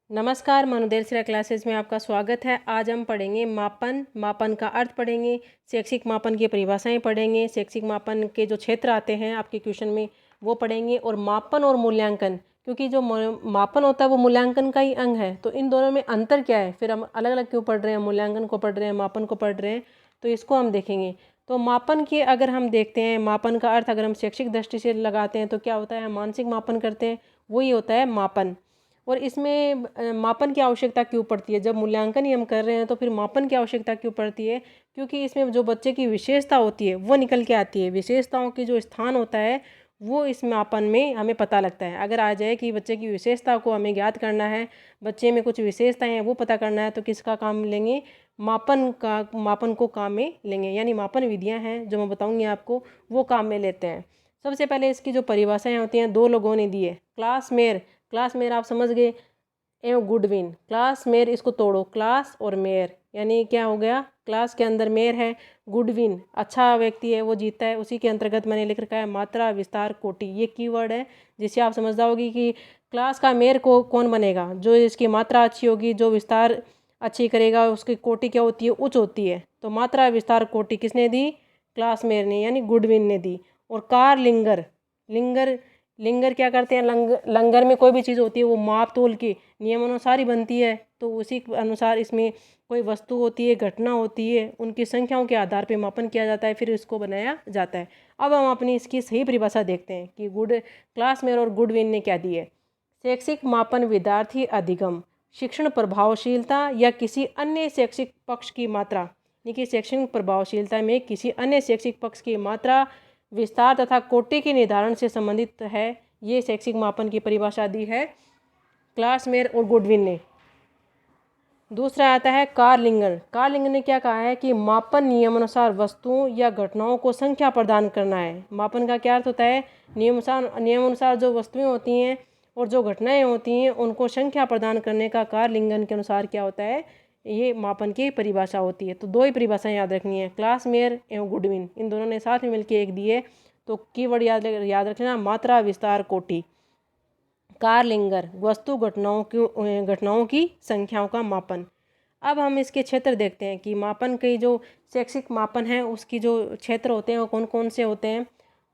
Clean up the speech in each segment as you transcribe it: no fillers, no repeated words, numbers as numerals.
नमस्कार, मनुदेवसिरा क्लासेस में आपका स्वागत है। आज हम पढ़ेंगे मापन का अर्थ पढ़ेंगे, शैक्षिक मापन की परिभाषाएं पढ़ेंगे, शैक्षिक मापन के जो क्षेत्र आते हैं आपके क्वेश्चन में वो पढ़ेंगे, और मापन और मूल्यांकन, क्योंकि जो मापन होता है वो मूल्यांकन का ही अंग है, तो इन दोनों में अंतर क्या है, फिर हम अलग अलग क्यों पढ़ रहे हैं, मूल्यांकन को पढ़ रहे हैं, मापन को पढ़ रहे हैं, तो इसको हम देखेंगे। तो मापन के अगर हम देखते हैं, मापन का अर्थ अगर हम शैक्षिक दृष्टि से लगाते हैं तो क्या होता है, मानसिक मापन करते हैं, वही होता है मापन। और इसमें मापन की आवश्यकता क्यों पड़ती है, जब मूल्यांकन ही हम कर रहे हैं तो फिर मापन की आवश्यकता क्यों पड़ती है, क्योंकि इसमें जो बच्चे की विशेषता होती है वो निकल के आती है। विशेषताओं की जो स्थान होता है वो इस मापन में हमें पता लगता है। अगर आ जाए कि बच्चे की विशेषता को हमें ज्ञात करना है, बच्चे में कुछ विशेषताएं हैं वो पता करना है, तो किसका काम लेंगे, मापन को काम में लेंगे। यानी मापन विधियाँ हैं जो मैं बताऊँगी आपको, वो काम में लेते हैं। सबसे पहले इसकी जो परिभाषाएं होती हैं दो लोगों ने दी है। क्लास मेयर आप समझ गए, एवं गुडविन। क्लास मेयर, इसको तोड़ो, क्लास और मेयर यानी क्या हो गया, क्लास के अंदर मेयर है, गुडविन अच्छा व्यक्ति है वो जीतता है। उसी के अंतर्गत मैंने लिख रखा है मात्रा विस्तार कोटि, ये कीवर्ड है जिससे आप समझ जाओगी कि क्लास का मेयर को कौन बनेगा, जो इसकी मात्रा अच्छी होगी, जो विस्तार अच्छी करेगा, उसकी कोटि क्या होती है, उच्च होती है। तो मात्रा विस्तार कोटि किसने दी, क्लास मेयर ने यानी गुडविन ने दी। और कार लिंगर, लिंगर लिंगर क्या करते हैं, लंगर में कोई भी चीज़ होती है वो माप तोल के नियमानुसार ही बनती है, तो उसी अनुसार इसमें कोई वस्तु होती है, घटना होती है, उनकी संख्याओं के आधार पर मापन किया जाता है, फिर इसको बनाया जाता है। अब हम अपनी इसकी सही परिभाषा देखते हैं कि क्लास मेयर और गुडविन ने क्या दी है। शैक्षिक मापन विद्यार्थी अधिगम, शिक्षण प्रभावशीलता या किसी अन्य शैक्षिक पक्ष की मात्रा, यानी कि शैक्षणिक प्रभावशीलता में किसी अन्य शैक्षिक पक्ष की मात्रा, विस्तार तथा कोटि के निर्धारण से संबंधित है। ये शैक्षिक मापन की परिभाषा दी है क्लास मेयर और गुडविन ने। दूसरा आता है कार्लिंगर ने क्या कहा है कि मापन नियमानुसार वस्तुओं या घटनाओं को संख्या प्रदान करना है। मापन का क्या अर्थ होता है, नियमानुसार जो वस्तुएं होती हैं और जो घटनाएं होती हैं उनको संख्या प्रदान करने का कार्लिंगन के अनुसार क्या होता है, ये मापन की परिभाषा होती है। तो दो ही परिभाषाएं याद रखनी है, क्लास मेयर एवं गुडविन, इन दोनों ने साथ में मिलकर एक दी है। तो कीवर्ड याद रखना, मात्रा विस्तार कोटि। कार्लिंगर, वस्तु घटनाओं की संख्याओं का मापन। अब हम इसके क्षेत्र देखते हैं कि मापन के जो शैक्षिक मापन है उसकी जो क्षेत्र होते हैं वो कौन कौन से होते हैं।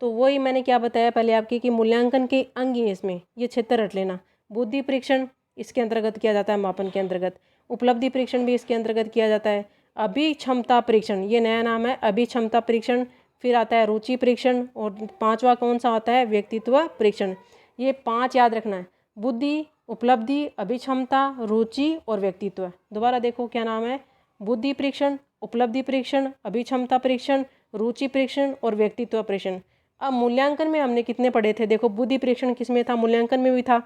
तो वही मैंने क्या बताया पहले आपकी कि मूल्यांकन के अंग ही इसमें ये क्षेत्र रट लेना। बुद्धि परीक्षण इसके अंतर्गत किया जाता है मापन के अंतर्गत। उपलब्धि परीक्षण भी इसके अंतर्गत किया जाता है। अभिक्षमता परीक्षण, ये नया नाम है, अभिक्षमता परीक्षण। फिर आता है रुचि परीक्षण, और पांचवा कौन सा आता है, व्यक्तित्व परीक्षण। ये पांच याद रखना है, बुद्धि, उपलब्धि, अभिक्षमता, रुचि और व्यक्तित्व। दोबारा देखो क्या नाम है, बुद्धि परीक्षण, उपलब्धि परीक्षण, अभिक्षमता परीक्षण, रुचि परीक्षण और व्यक्तित्व परीक्षण। अब मूल्यांकन में हमने कितने पढ़े थे, देखो बुद्धि परीक्षण किस में था, मूल्यांकन में भी था,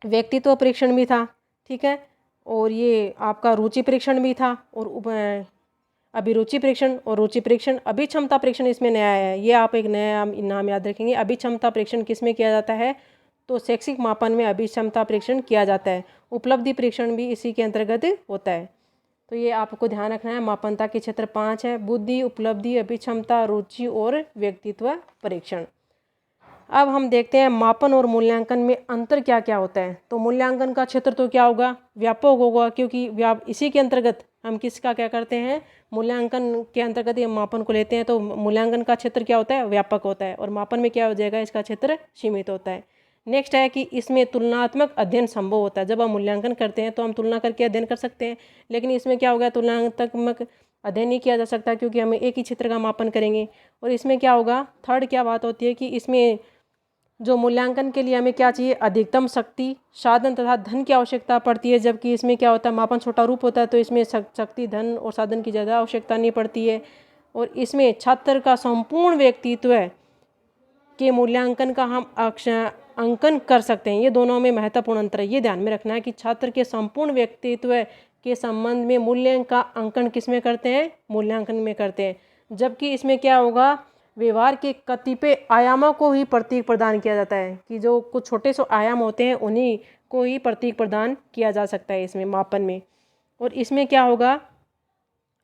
व्यक्तित्व परीक्षण भी था, ठीक है, और ये आपका रुचि परीक्षण भी था, और अभिरुचि परीक्षण और रुचि परीक्षण। अभिक्षमता परीक्षण इसमें नया है, ये आप एक नया नाम याद रखेंगे। अभिक्षमता परीक्षण किस में किया जाता है, तो शैक्षिक मापन में अभिक्षमता परीक्षण किया जाता है। उपलब्धि परीक्षण भी इसी के अंतर्गत होता है। तो ये आपको ध्यान रखना है, मापनता के क्षेत्र 5 है, बुद्धि, उपलब्धि, अभिक्षमता, रुचि और व्यक्तित्व परीक्षण। अब हम देखते हैं मापन और मूल्यांकन में अंतर क्या क्या होता है। तो मूल्यांकन का क्षेत्र तो क्या होगा, व्यापक होगा, क्योंकि इसी के अंतर्गत हम किसका क्या करते हैं, मूल्यांकन के अंतर्गत ये मापन को लेते हैं। तो मूल्यांकन का क्षेत्र क्या होता है, व्यापक होता है, और मापन में क्या हो जाएगा, इसका क्षेत्र सीमित होता है। नेक्स्ट है कि इसमें तुलनात्मक अध्ययन संभव होता है। जब हम मूल्यांकन करते हैं तो हम तुलना करके अध्ययन कर सकते हैं, लेकिन इसमें क्या होगा, तुलनात्मक अध्ययन नहीं किया जा सकता, क्योंकि हम एक ही क्षेत्र का मापन करेंगे। और इसमें क्या होगा, थर्ड क्या बात होती है कि इसमें जो मूल्यांकन के लिए हमें क्या चाहिए, अधिकतम शक्ति, साधन तथा धन की आवश्यकता पड़ती है, जबकि इसमें क्या होता है, मापन छोटा रूप होता है, तो इसमें शक्ति, धन और साधन की ज़्यादा आवश्यकता नहीं पड़ती है। और इसमें छात्र का संपूर्ण व्यक्तित्व के मूल्यांकन का हम अंकन कर सकते हैं। ये दोनों में महत्वपूर्ण अंतर है, ये ध्यान में रखना है कि छात्र के संपूर्ण व्यक्तित्व के संबंध में मूल्यांकन का अंकन किस में करते हैं, मूल्यांकन में करते हैं। जबकि इसमें क्या होगा, व्यवहार के कतिपय आयामों को ही प्रतीक प्रदान किया जाता है, कि जो कुछ छोटे से आयाम होते हैं उन्हीं को ही प्रतीक प्रदान किया जा सकता है इसमें मापन में। और इसमें क्या होगा,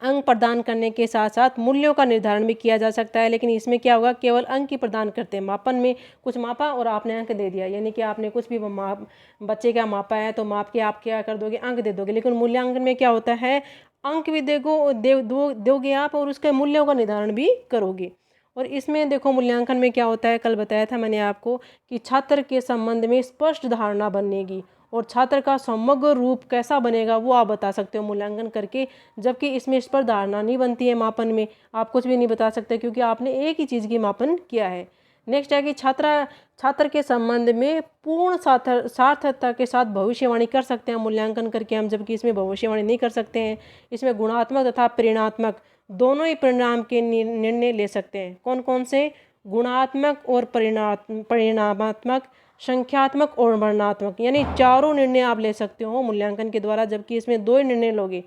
अंक प्रदान करने के साथ साथ मूल्यों का निर्धारण भी किया जा सकता है। लेकिन इसमें क्या होगा, केवल अंक ही प्रदान करते हैं। मापन में कुछ मापा और आपने अंक दे दिया, यानी कि आपने कुछ भी माप बच्चे का मापा है तो माप के आप क्या कर दोगे, अंक दे दोगे। लेकिन मूल्यांकन में क्या होता है, अंक भी दोगे आप और उसके मूल्यों का निर्धारण भी करोगे। और इसमें देखो मूल्यांकन में क्या होता है, कल बताया था मैंने आपको कि छात्र के संबंध में स्पष्ट धारणा बनेगी और छात्र का समग्र रूप कैसा बनेगा वो आप बता सकते हो मूल्यांकन करके। जबकि इसमें इस पर धारणा नहीं बनती है, मापन में आप कुछ भी नहीं बता सकते क्योंकि आपने एक ही चीज़ की मापन किया है। नेक्स्ट है कि छात्र के संबंध में पूर्ण सार्थकता के साथ भविष्यवाणी कर सकते हैं मूल्यांकन करके हम, जबकि इसमें भविष्यवाणी नहीं कर सकते हैं। इसमें गुणात्मक तथा परिमाणात्मक दोनों ही परिणाम के निर्णय ले सकते हैं। कौन कौन से, गुणात्मक और परिणामात्मक, संख्यात्मक और वर्णनात्मक, यानी चारों निर्णय आप ले सकते हो मूल्यांकन के द्वारा। जबकि इसमें दो ही निर्णय लोगे,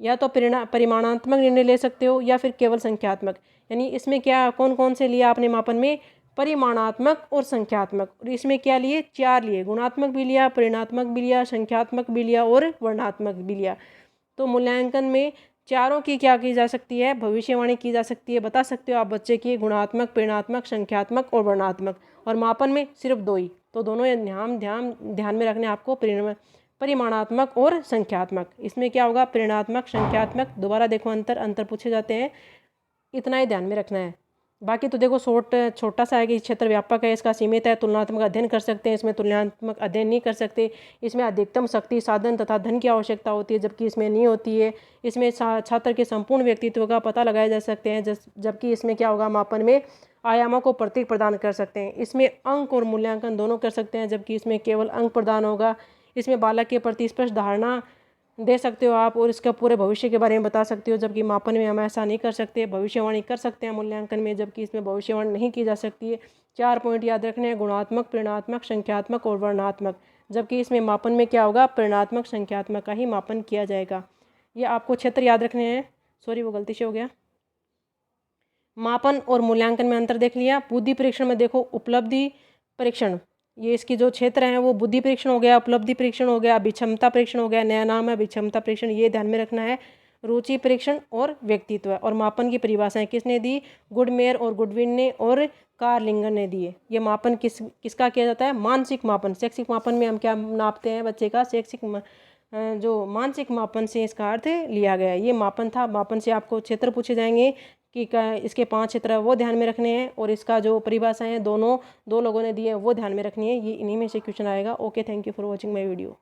या तो परिमाणात्मक निर्णय ले सकते हो या फिर केवल संख्यात्मक। यानी इसमें क्या कौन कौन से लिया आपने मापन में, परिमाणात्मक और संख्यात्मक। और इसमें क्या लिए, चार लिए, गुणात्मक भी लिया, परिमाणात्मक भी लिया, संख्यात्मक भी लिया और वर्णनात्मक भी लिया। तो मूल्यांकन में चारों की क्या की जा सकती है, भविष्यवाणी की जा सकती है। बता सकते हो आप बच्चे की गुणात्मक, परिमाणात्मक, संख्यात्मक और वर्णनात्मक। और मापन में सिर्फ दो ही, तो दोनों ध्यान में रखने आपको, परिमाणात्मक और संख्यात्मक। इसमें क्या होगा, परिमाणात्मक, संख्यात्मक, दोबारा देखो अंतर पूछे जाते हैं, इतना ही ध्यान में रखना है। बाकी तो देखो छोटा सा है कि क्षेत्र व्यापक है, इसका सीमित है, तुलनात्मक अध्ययन कर सकते हैं, इसमें तुलनात्मक अध्ययन नहीं कर सकते। इसमें अधिकतम शक्ति, साधन तथा धन की आवश्यकता होती है, जबकि इसमें नहीं होती है। इसमें छात्र के संपूर्ण व्यक्तित्व का पता लगाया जा सकते हैं, जबकि इसमें क्या होगा, मापन में आयामों को प्रतीक प्रदान कर सकते हैं। इसमें अंक और मूल्यांकन दोनों कर सकते हैं, जबकि इसमें केवल अंक प्रदान होगा। इसमें बालक के प्रति स्पष्ट धारणा दे सकते हो आप और इसका पूरे भविष्य के बारे में बता सकते हो, जबकि मापन में हम ऐसा नहीं कर सकते। भविष्यवाणी कर सकते हैं मूल्यांकन में, जबकि इसमें भविष्यवाणी नहीं की जा सकती है। 4 पॉइंट याद रखने हैं, गुणात्मक, परिमाणात्मक, संख्यात्मक और वर्णनात्मक। जबकि इसमें मापन में क्या होगा, परिमाणात्मक, संख्यात्मक का ही मापन किया जाएगा। ये आपको क्षेत्र याद रखने हैं। सॉरी, वो गलती से हो गया। मापन और मूल्यांकन में अंतर देख लिया। बुद्धि परीक्षण में देखो, उपलब्धि परीक्षण, ये इसकी जो क्षेत्र हैं वो बुद्धि परीक्षण हो गया, उपलब्धि परीक्षण हो गया, अभिक्षमता परीक्षण हो गया, नया नाम है अभिक्षमता परीक्षण, ये ध्यान में रखना है। रुचि परीक्षण और व्यक्तित्व। और मापन की परिभाषाएं किसने दी, गुडमेयर और गुडविन ने और कार्लिंगन ने दिए। ये मापन किसका किया जाता है, मानसिक मापन। शैक्षिक मापन में हम क्या नापते हैं बच्चे का, जो मानसिक मापन से इसका अर्थ लिया गया है। ये मापन था। मापन से आपको क्षेत्र पूछे जाएंगे कि इसके 5 क्षेत्र है वो ध्यान में रखने हैं, और इसका जो परिभाषा है दो लोगों ने दी है वो ध्यान में रखनी है। ये इन्हीं में से क्वेश्चन आएगा। Okay, thank you for watching my video.